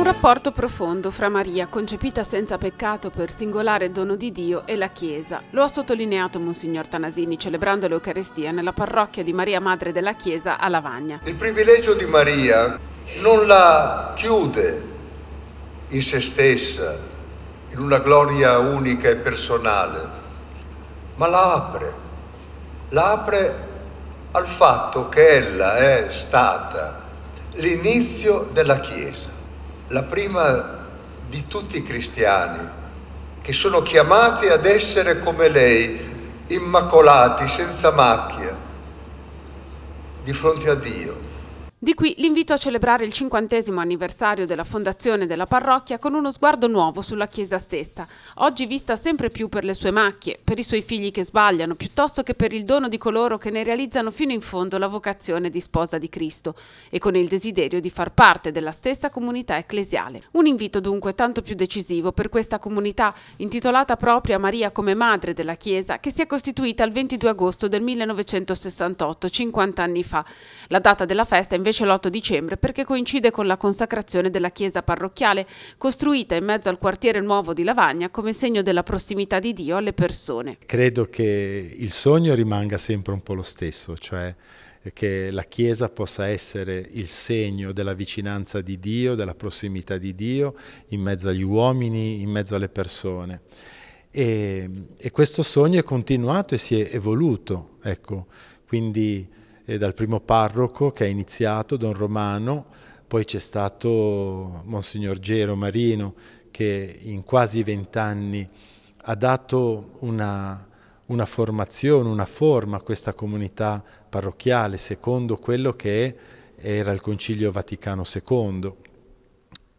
rapporto profondo fra Maria, concepita senza peccato per singolare dono di Dio, e la Chiesa. Lo ha sottolineato Monsignor Tanasini celebrando l'Eucaristia nella parrocchia di Maria Madre della Chiesa a Lavagna. Il privilegio di Maria non la chiude in se stessa, in una gloria unica e personale, ma la apre al fatto che ella è stata l'inizio della Chiesa, la prima di tutti i cristiani, che sono chiamati ad essere come lei, immacolati, senza macchia, di fronte a Dio. Di qui l'invito a celebrare il 50° anniversario della fondazione della parrocchia con uno sguardo nuovo sulla Chiesa stessa, oggi vista sempre più per le sue macchie, per i suoi figli che sbagliano, piuttosto che per il dono di coloro che ne realizzano fino in fondo la vocazione di sposa di Cristo e con il desiderio di far parte della stessa comunità ecclesiale. Un invito dunque tanto più decisivo per questa comunità intitolata proprio a Maria come Madre della Chiesa, che si è costituita il 22 agosto del 1968, 50 anni fa. La data della festa invece l'8 dicembre perché coincide con la consacrazione della chiesa parrocchiale costruita in mezzo al quartiere nuovo di Lavagna come segno della prossimità di Dio alle persone. Credo che il sogno rimanga sempre un po' lo stesso, cioè che la Chiesa possa essere il segno della vicinanza di Dio, della prossimità di Dio in mezzo agli uomini, in mezzo alle persone. E questo sogno è continuato e si è evoluto, ecco, quindi dal primo parroco che ha iniziato, Don Romano, poi c'è stato Monsignor Gero Marino che in quasi 20 anni ha dato una formazione, una forma a questa comunità parrocchiale secondo quello che era il Concilio Vaticano II.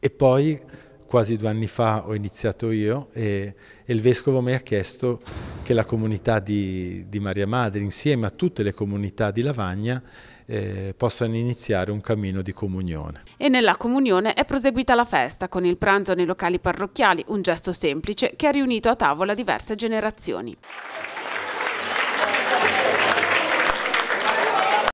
E poi quasi 2 anni fa ho iniziato io e il Vescovo mi ha chiesto che la comunità di Maria Madre, insieme a tutte le comunità di Lavagna, possano iniziare un cammino di comunione. E nella comunione è proseguita la festa con il pranzo nei locali parrocchiali, un gesto semplice che ha riunito a tavola diverse generazioni.